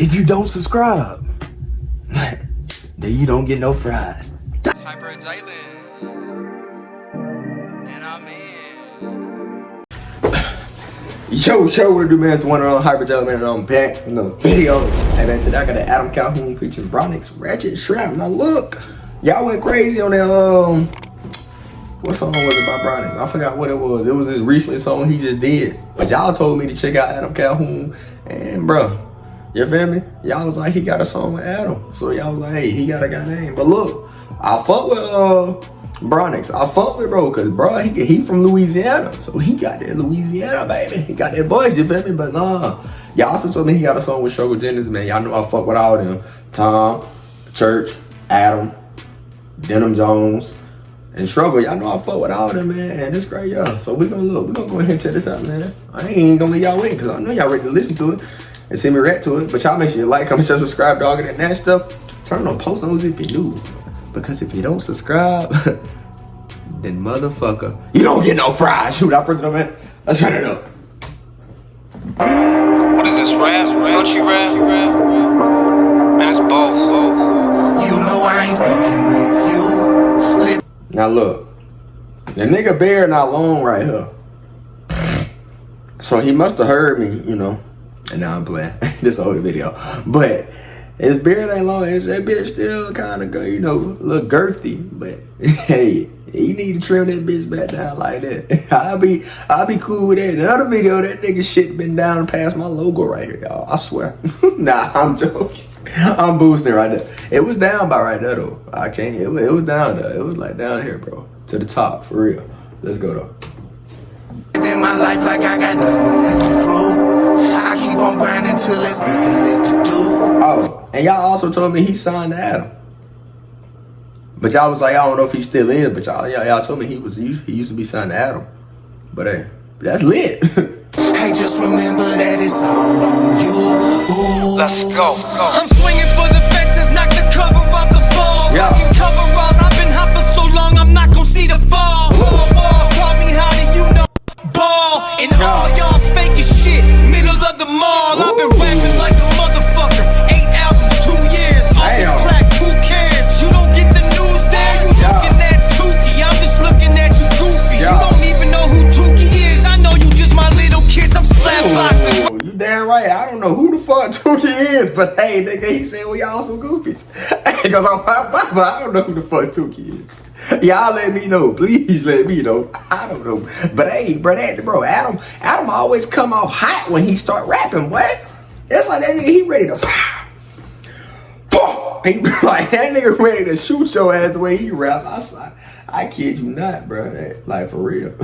If you don't subscribe, then you don't get no fries. Hyper Jalen, and I'm in. Yo, what it do, man? It's one on Hyper Jalen, man, and I'm back in the video. Hey, man, today I got an Calhoun featuring Brodnax-Ratchet Strap. Now look, y'all went crazy on that, what song was it by Brodnax? I forgot what it was. It was this recent song he just did. But y'all told me to check out Calhoun, and bruh, you feel me? Y'all was like, he got a song with Adam. So y'all was like, hey, he got a guy name. But look, I fuck with Brodnax. I fuck with bro, cause bro, he from Louisiana. So he got that Louisiana, baby. He got that voice, you feel me? But nah. Y'all also told me he got a song with Struggle Jennings, man. Y'all know I fuck with all them. Tom, Church, Adam, Denham Jones, and Struggle. Y'all know I fuck with all them, man. And it's great, y'all. So we gonna go ahead and check this out, man. I ain't even gonna leave y'all waiting, cause I know y'all ready to listen to it and see me react to it. But y'all make sure you like, comment, share, subscribe, dog, and that stuff. Turn on post notes if you new. Because if you don't subscribe, then motherfucker, you don't get no fries. Shoot, I first man. Let's turn it up. What is this, rap? Country rap? Man, it's both. You know I ain't fucking with you. Now look, the nigga Bear not long right here. So he must have heard me, you know. And now I'm playing this whole video. But his beard ain't long. That bitch still kind of, you know, look girthy. But hey, you need to trim that bitch back down like that. I'll be cool with that. The other video, that nigga shit been down past my logo right here, y'all. I swear. Nah, I'm joking. I'm boosting right there. It was down by right there though. I can't. It was down there. It was like down here, bro, to the top for real. Let's go though. In my life like I got nothing left to prove. I keep on grinding till there's nothing left to do. Oh, and y'all also told me he signed to Adam. But y'all was like, I don't know if he still is, but y'all told me he used to be signed to Adam. But hey, that's lit. Hey, just remember that it's all on you. Ooh. Let's go. I'm swinging for the fences, knock the cover off the ball. Yeah. Rocking coveralls, I've been hot for so long, I'm not gon' see the fall. Wall, taught me how to, you know, ball. And all y'all fake as shit, middle of the mall. I've been rapping like a motherfucker, 8 albums, 2 years. All these plaques, who cares? You don't get the news there, you looking at Tukey. I'm just looking at you goofy. You don't even know who Tukey is. I know you just my little kids, I'm slap boxing. Ooh, you damn right. I don't know who the fuck Tukey is, but hey, nigga, he said we all some goofies. Cause I don't know who the fuck Tukey is. Y'all let me know. Please let me know. I don't know. But hey, bro, Adam always come off hot when he start rapping. What? It's like that nigga, he ready to he be like, that nigga ready to shoot your ass the way he rap. I kid you not, bro. Like, for real.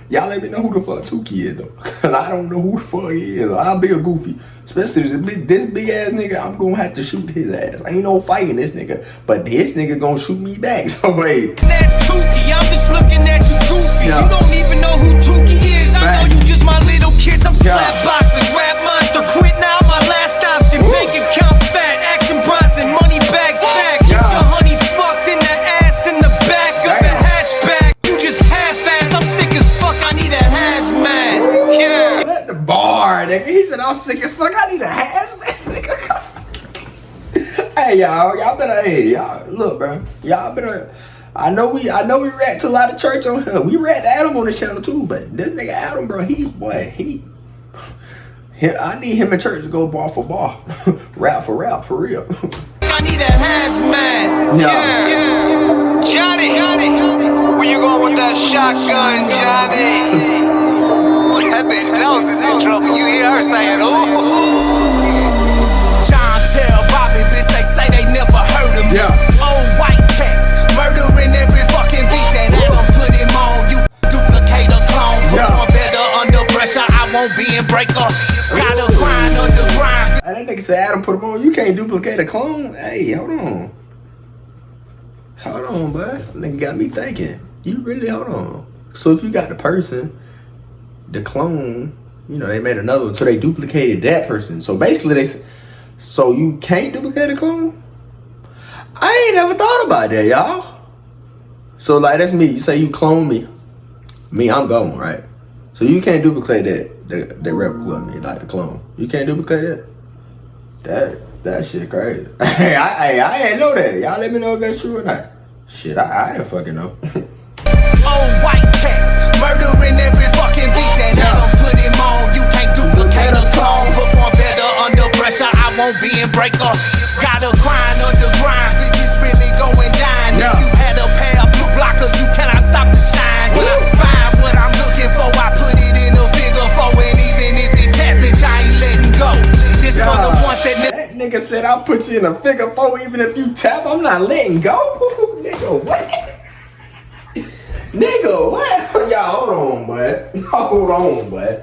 Y'all let me know who the fuck Tukey is, though. Because I don't know who the fuck he is. I'll be a goofy. Especially this big ass nigga, I'm going to have to shoot his ass. Ain't no fighting this nigga. But this nigga going to shoot me back. So, hey. That Tukey, I'm just looking at you goofy. You don't even know who Tukey is. I know you just my little kids. I'm slap boxing, rap monster. Quit now, my last option. Bank account fat, action Bronson, money bag sack. Get your honey fucked in the ass in the back of the hatchback. You just half-assed. I'm sick as fuck. I need a hazmat. Yeah. Let the bar, nigga. He said I'm sick as fuck. I need a hazmat, nigga. Hey, y'all better. Hey, y'all look, bro. Y'all better. I know we react to a lot of church on here. We react to Adam on this channel too, but this nigga Adam, bro, I need him in church to go bar for bar, rap for real. I need a hazmat. Yeah. Johnny, where you going with that shotgun, Johnny? That bitch knows it's in trouble. You hear her saying, ooh. John tell Bobby, bitch, they say they never heard him. Yeah. Old white cat, murdering every fucking beat that Adam put him on. You duplicate a clone, perform better under pressure. I won't be in breaker. Gotta grind under grind. That nigga said Adam put him on. You can't duplicate a clone. Hey, hold on, bud. Nigga got me thinking. You really hold on. So if you got the person, the clone, you know, they made another one, so they duplicated that person. So basically, so you can't duplicate a clone. I ain't never thought about that, y'all. So like that's me. You say you clone me, I'm going right. So you can't duplicate that replica of me, like the clone. You can't duplicate that. That shit crazy. Hey, I ain't know that. Y'all let me know if that's true or not. Shit, I didn't fucking know. Old white cat, murdering every fucking beat that I done put him on. You can't duplicate a clone. Perform better under pressure, I won't be in breaker. Got a crying under grind, bitches really going down. If you had a pair of blue blockers, you cannot stop the shine. When I find what I'm looking for, I put it in a figure 4. And even if it tap, bitch, I ain't letting go. This for the ones that nigga said I'll put you in a figure 4 even if you tap, I'm not letting go. Nigga, what? Nigga, what? Y'all, hold on, bud. Hold on, bud.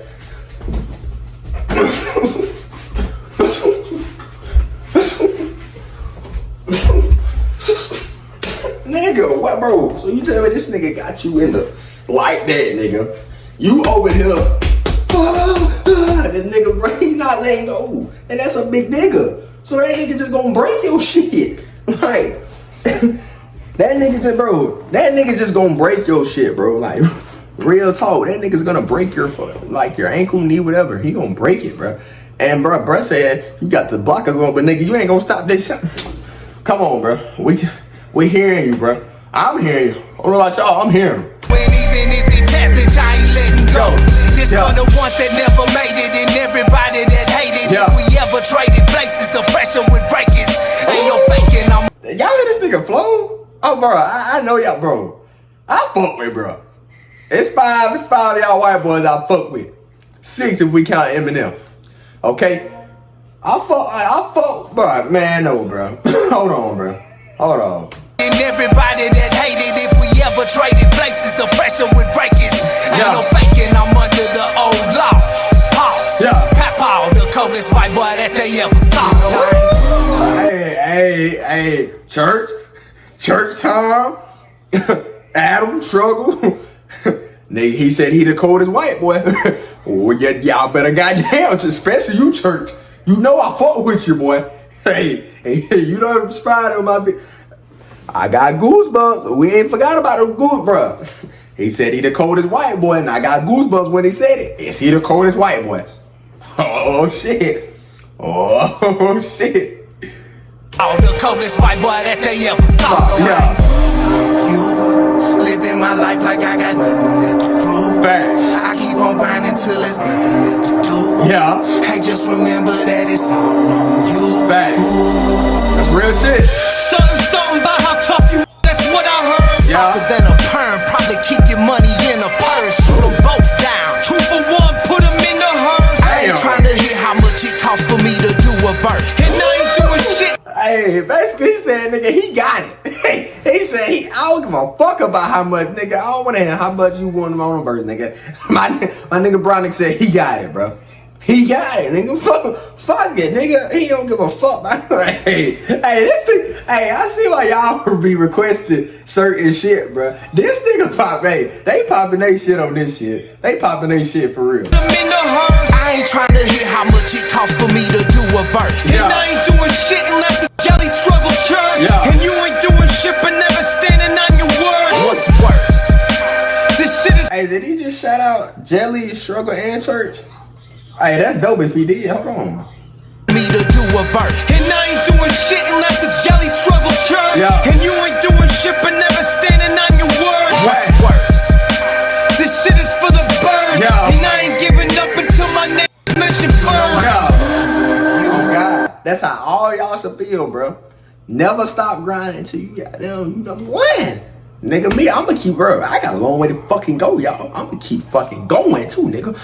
Nigga, what, bro? So you tell me this nigga got you in the like that, nigga? You over here. This nigga, bro, he not letting go. And that's a big nigga. So that nigga just gonna break your shit. Like, that nigga just gonna break your shit, bro. Like, real talk. That nigga's gonna break your foot, like your ankle, knee, whatever. He gonna break it, bro. And bro said, you got the blockers on, but nigga, you ain't gonna stop this shit. Come on, bro. We hearing you, bro. I'm hearing you. I don't know about y'all, I'm hearing you. When even if it tap, bitch, I ain't letting go. This for the ones that never made it and everybody that hated. If we ever traded places, the pressure would break us. Ain't no faking. Y'all hear this nigga flow? Oh, bro, I know y'all, bro. I fuck with, bro. It's five of y'all white boys I fuck with. 6 if we count Eminem. Okay? I fuck, bro. Man, no, bro. Hold on, bro. Hold on. And everybody that hated, if we ever traded places, the pressure would break us. Ain't no faking, I'm under the old law. Pause. Papa, the coldest white boy that they ever saw. Hey, church time. Adam struggle. Nigga, he said he the coldest white boy. Well, y'all better goddamn, especially you, church. You know I fuck with you, boy. Hey, you know I'm spying on my bitch. I got goosebumps. We ain't forgot about the goose, bro. He said he the coldest white boy, and I got goosebumps when he said it. Is he the coldest white boy? Oh shit. Oh shit. Oh, the coldest white boy that they ever saw. You living my life like I got nothing left to prove. I keep on grinding till there's nothing left to do. Hey, just remember that it's all on you. That's real shit. Something about how tough you. That's what I heard. Softer than a perm. Probably keep your money in a purse. Shoot them both down. 2 for 1. Put them in the hearse. I ain't trying to hear how much it costs for me to do a verse. And I ain't doing shit. Hey, basically he said, nigga, he got it. He said, I don't give a fuck about how much, nigga. I don't want to hear how much you want him on a verse, nigga. My nigga Brodnax said he got it, bro. He got it, nigga. Fuck it, nigga. He don't give a fuck. Hey, this thing. Hey, I see why y'all be requesting certain shit, bro. This nigga they popping they shit on this shit. They popping they shit for real. I ain't trying to hear how much it costs for me to do a verse. And I ain't doing shit unless it's jelly struggle church. And you ain't doing shit but never standing on your word. What's worse? This shit is. Hey, did he just shout out Jelly, Struggle, and Church? Hey, that's dope if he did. Hold on. Me to do a verse. And I ain't doing shit unless it's jelly struggle church. And you ain't doing shit but never standing on your word. What's worse? This shit is for the birds. And I ain't giving up until my name is mentioned first. Oh God. That's how all y'all should feel, bro. Never stop grinding until you goddamn, you number one. Nigga, me, I'ma keep, bro. I got a long way to fucking go, y'all. I'ma keep fucking going too, nigga.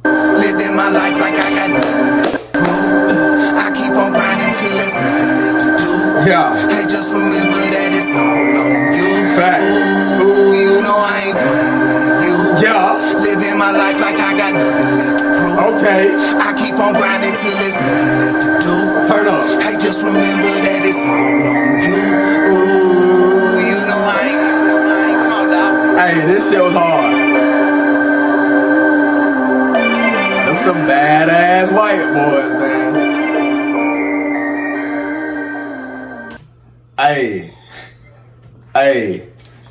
Living my life like I got nothing left to prove. I keep on grinding till there's nothing left to do. Hey, just remember that it's all on you. Ooh, you know I ain't fucking with you. Living my life like I got nothing left to prove. I keep on grinding till there's nothing left to do. Turn up. Hey, just remember that it's all on you. Ooh, you know I ain't. Come on, dog. Hey, this shit was hard. Them some badass white boys, man. Hey,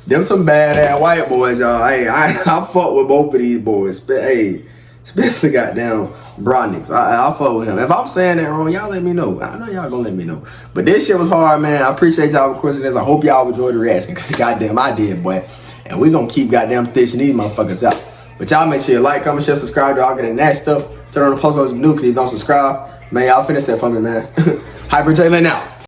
Them some badass white boys, y'all. Hey, I fuck with both of these boys. Hey, especially goddamn Brodnax. I fuck with him. If I'm saying that wrong, y'all let me know. I know y'all gonna let me know. But this shit was hard, man. I appreciate y'all requesting this. I hope y'all enjoyed the reaction, because goddamn I did, boy. And we gonna keep goddamn fishing these motherfuckers out. But y'all make sure you like, comment, share, subscribe to all get that stuff. Turn on the post notifications if you new, because you don't subscribe. Man, y'all finish that for me, man. Hyper Jalen out.